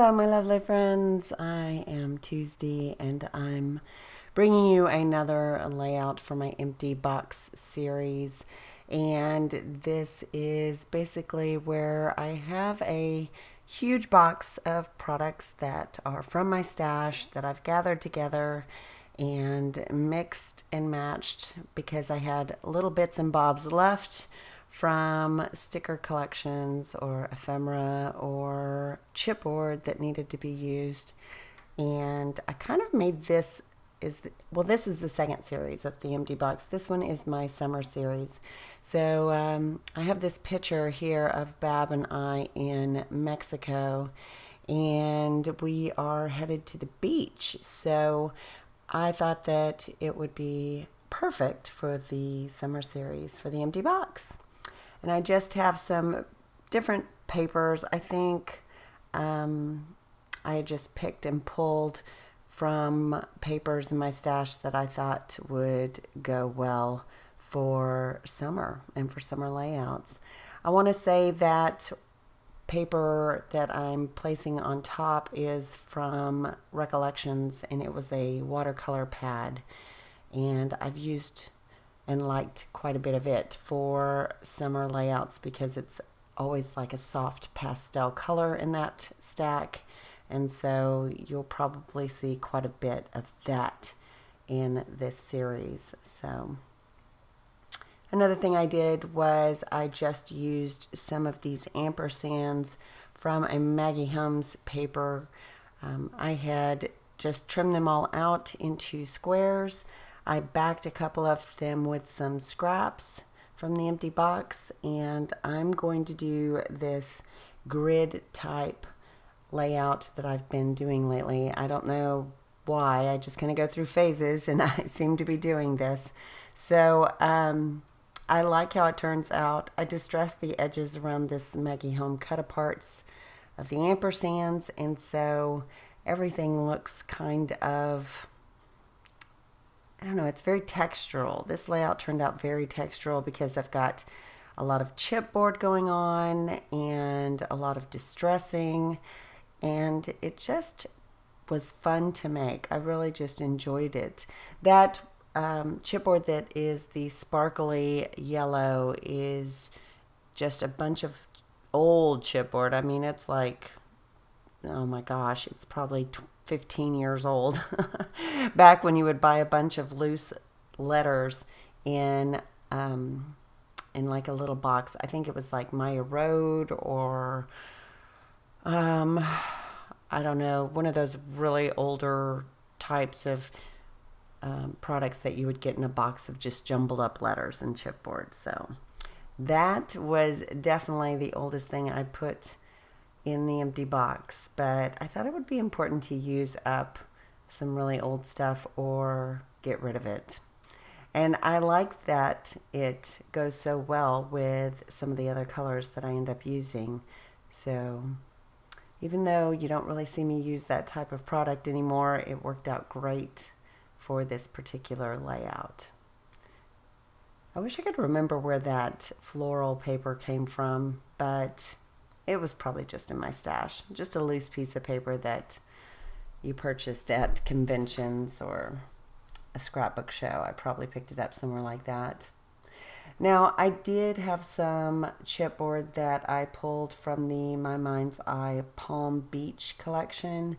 Hello, my lovely friends. I am Tuesday, and I'm bringing you another layout for my empty box series. And this is basically where I have a huge box of products that are from my stash that I've gathered together and mixed and matched because I had little bits and bobs left from sticker collections or ephemera or chipboard that needed to be used. And I kind of made this this is the second series of the empty box. This one is my summer series. So I have this picture here of Bab and I in Mexico, and we are headed to the beach. So I thought that it would be perfect for the summer series for the empty box. And I just have some different papers. I think I just picked and pulled from papers in my stash that I thought would go well for summer and for summer layouts. I want to say that paper that I'm placing on top is from Recollections, and it was a watercolor pad, and I've used and liked quite a bit of it for summer layouts because it's always like a soft pastel color in that stack, and so you'll probably see quite a bit of that in this series. So another thing I did was I just used some of these ampersands from a Maggie Holmes paper. I had just trimmed them all out into squares. I backed a couple of them with some scraps from the empty box, and I'm going to do this grid type layout that I've been doing lately. I don't know why, I just kind of go through phases, and I seem to be doing this. So I like how it turns out. I distressed the edges around this Maggie Home cut-aparts of the ampersands, and so everything looks kind of, I don't know, it's very textural. This layout turned out very textural because I've got a lot of chipboard going on and a lot of distressing, and it just was fun to make. I really just enjoyed it. That chipboard that is the sparkly yellow is just a bunch of old chipboard. I mean, it's like, oh my gosh, it's probably 15 years old. Back when you would buy a bunch of loose letters in like a little box. I think it was like Maya Road or I don't know, one of those really older types of products that you would get in a box of just jumbled up letters and chipboard. So that was definitely the oldest thing I put in the empty box, but I thought it would be important to use up some really old stuff or get rid of it. And I like that it goes so well with some of the other colors that I end up using. So even though you don't really see me use that type of product anymore, it worked out great for this particular layout. I wish I could remember where that floral paper came from, but it was probably just in my stash. Just a loose piece of paper that you purchased at conventions or a scrapbook show. I probably picked it up somewhere like that. Now, I did have some chipboard that I pulled from the My Mind's Eye Palm Beach collection,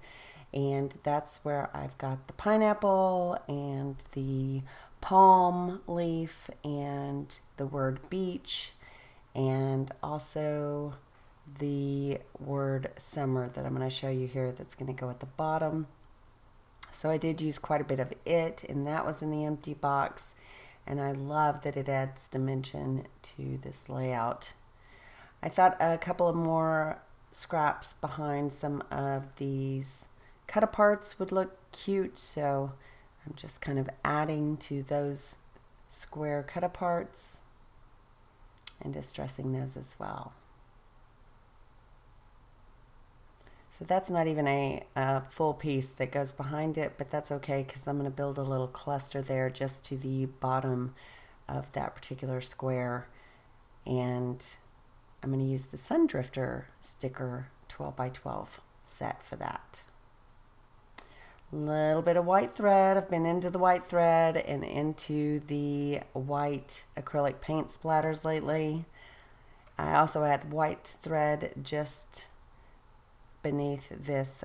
and that's where I've got the pineapple and the palm leaf and the word beach, and also the word summer that I'm going to show you here that's going to go at the bottom. So I did use quite a bit of it, and that was in the empty box, and I love that it adds dimension to this layout. I thought a couple of more scraps behind some of these cut-aparts would look cute, so I'm just kind of adding to those square cut-aparts and distressing those as well. So that's not even a full piece that goes behind it, but that's okay because I'm going to build a little cluster there just to the bottom of that particular square. And I'm going to use the Sun Drifter sticker 12 by 12 set for that. Little bit of white thread. I've been into the white thread and into the white acrylic paint splatters lately. I also add white thread just beneath this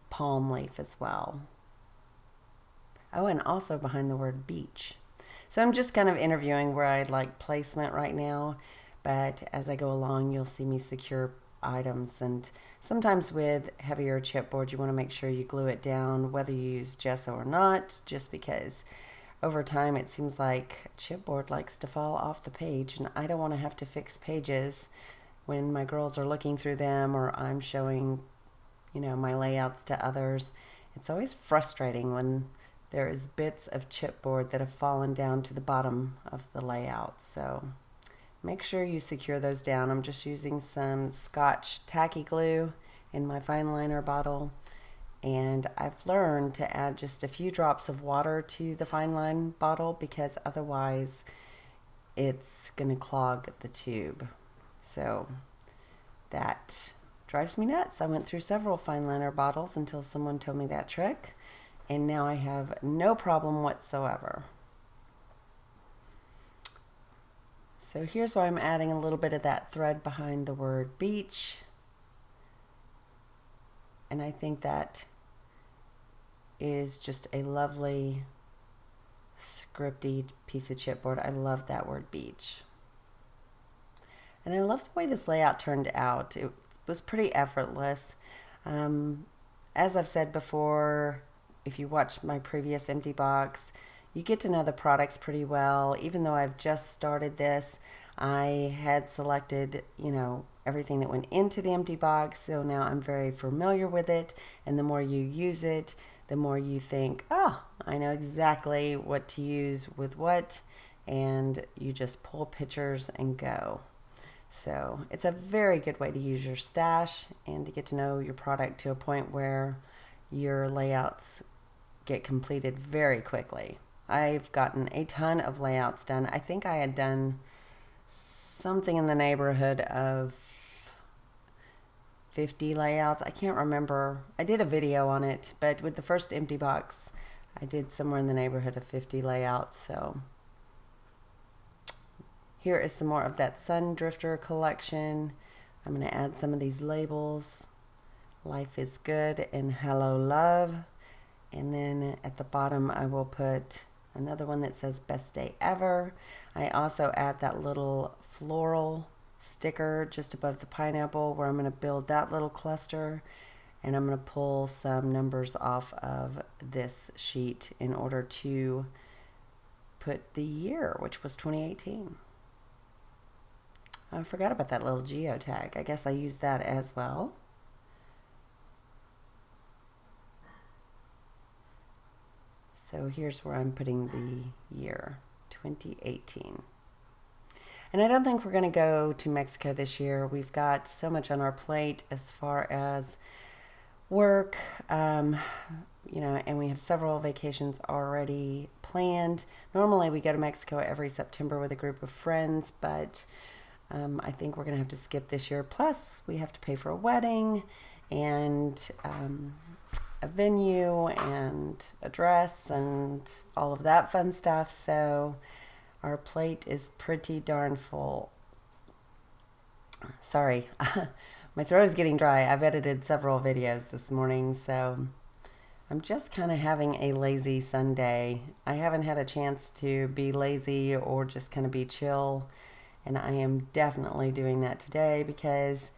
palm leaf as well. Oh, and also behind the word beach. So I'm just kind of interviewing where I'd like placement right now, but as I go along, you'll see me secure items. And sometimes with heavier chipboard, you want to make sure you glue it down, whether you use gesso or not, just because over time it seems like chipboard likes to fall off the page, and I don't want to have to fix pages when my girls are looking through them or I'm showing, my layouts to others. It's always frustrating when there is bits of chipboard that have fallen down to the bottom of the layout. So make sure you secure those down. I'm just using some Scotch tacky glue in my fine liner bottle, and I've learned to add just a few drops of water to the fine line bottle because otherwise it's going to clog the tube. So that drives me nuts. I went through several fine liner bottles until someone told me that trick, and now I have no problem whatsoever. So here's where I'm adding a little bit of that thread behind the word beach. And I think that is just a lovely scripty piece of chipboard. I love that word beach. And I love the way this layout turned out. It was pretty effortless. As I've said before, if you watch my previous empty box, you get to know the products pretty well. Even though I've just started this, I had selected, everything that went into the empty box. So now I'm very familiar with it. And the more you use it, the more you think, oh, I know exactly what to use with what. And you just pull pictures and go. So it's a very good way to use your stash and to get to know your product to a point where your layouts get completed very quickly. I've gotten a ton of layouts done. I think I had done something in the neighborhood of 50 layouts. I can't remember. I did a video on it, but with the first empty box, I did somewhere in the neighborhood of 50 layouts. So here is some more of that Sun Drifter collection. I'm going to add some of these labels. Life is good and hello love. And then at the bottom I will put another one that says best day ever. I also add that little floral sticker just above the pineapple where I'm going to build that little cluster. And I'm going to pull some numbers off of this sheet in order to put the year, which was 2018. I forgot about that little geotag. I guess I used that as well. So here's where I'm putting the year, 2018. And I don't think we're going to go to Mexico this year. We've got so much on our plate as far as work, and we have several vacations already planned. Normally we go to Mexico every September with a group of friends, but I think we're going to have to skip this year. Plus, we have to pay for a wedding and a venue and a dress and all of that fun stuff. So our plate is pretty darn full. Sorry, my throat is getting dry. I've edited several videos this morning, so I'm just kind of having a lazy Sunday. I haven't had a chance to be lazy or just kind of be chill. And I am definitely doing that today because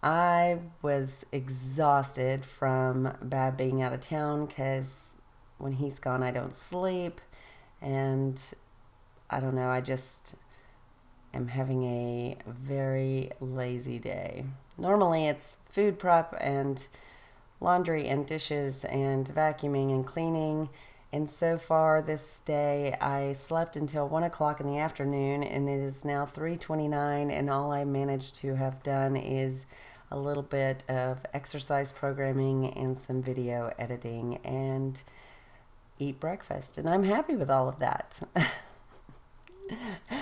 I was exhausted from Bab being out of town because when he's gone, I don't sleep. And I don't know, I just am having a very lazy day. Normally it's food prep and laundry and dishes and vacuuming and cleaning. And so far this day, I slept until 1 o'clock in the afternoon, and it is now 3:29, and all I managed to have done is a little bit of exercise programming and some video editing and eat breakfast. And I'm happy with all of that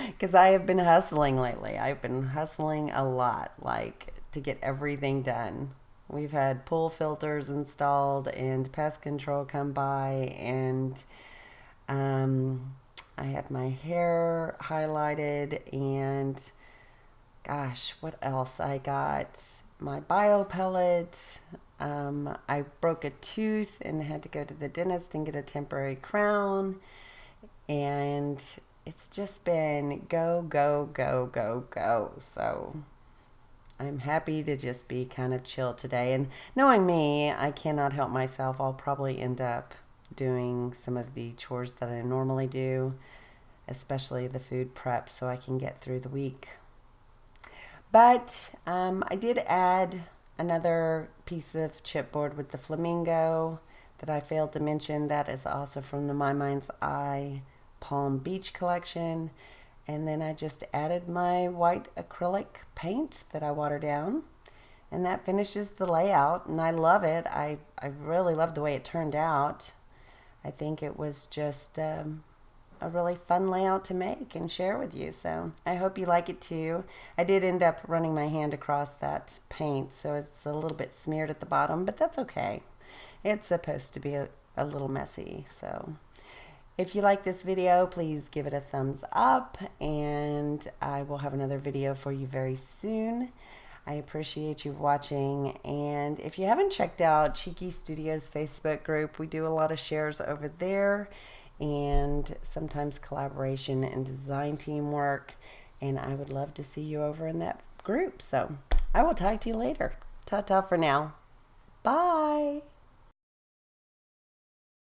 because I have been hustling lately. I've been hustling a lot, like to get everything done. We've had pool filters installed and pest control come by, and I had my hair highlighted, and gosh, what else? I got my bio pellet. I broke a tooth and had to go to the dentist and get a temporary crown. And it's just been go, go, go, go, go. So I'm happy to just be kind of chill today. And knowing me, I cannot help myself. I'll probably end up doing some of the chores that I normally do, especially the food prep, so I can get through the week. But I did add another piece of chipboard with the flamingo that I failed to mention. That is also from the My Mind's Eye Palm Beach collection. And then I just added my white acrylic paint that I water down. And that finishes the layout, and I love it. I really love the way it turned out. I think it was just a really fun layout to make and share with you. So I hope you like it too. I did end up running my hand across that paint, so it's a little bit smeared at the bottom, but that's okay. It's supposed to be a little messy. So if you like this video, please give it a thumbs up, and I will have another video for you very soon. I appreciate you watching, and if you haven't checked out Cheeky Studios Facebook group, we do a lot of shares over there, and sometimes collaboration and design teamwork, and I would love to see you over in that group. So I will talk to you later. Ta-ta for now.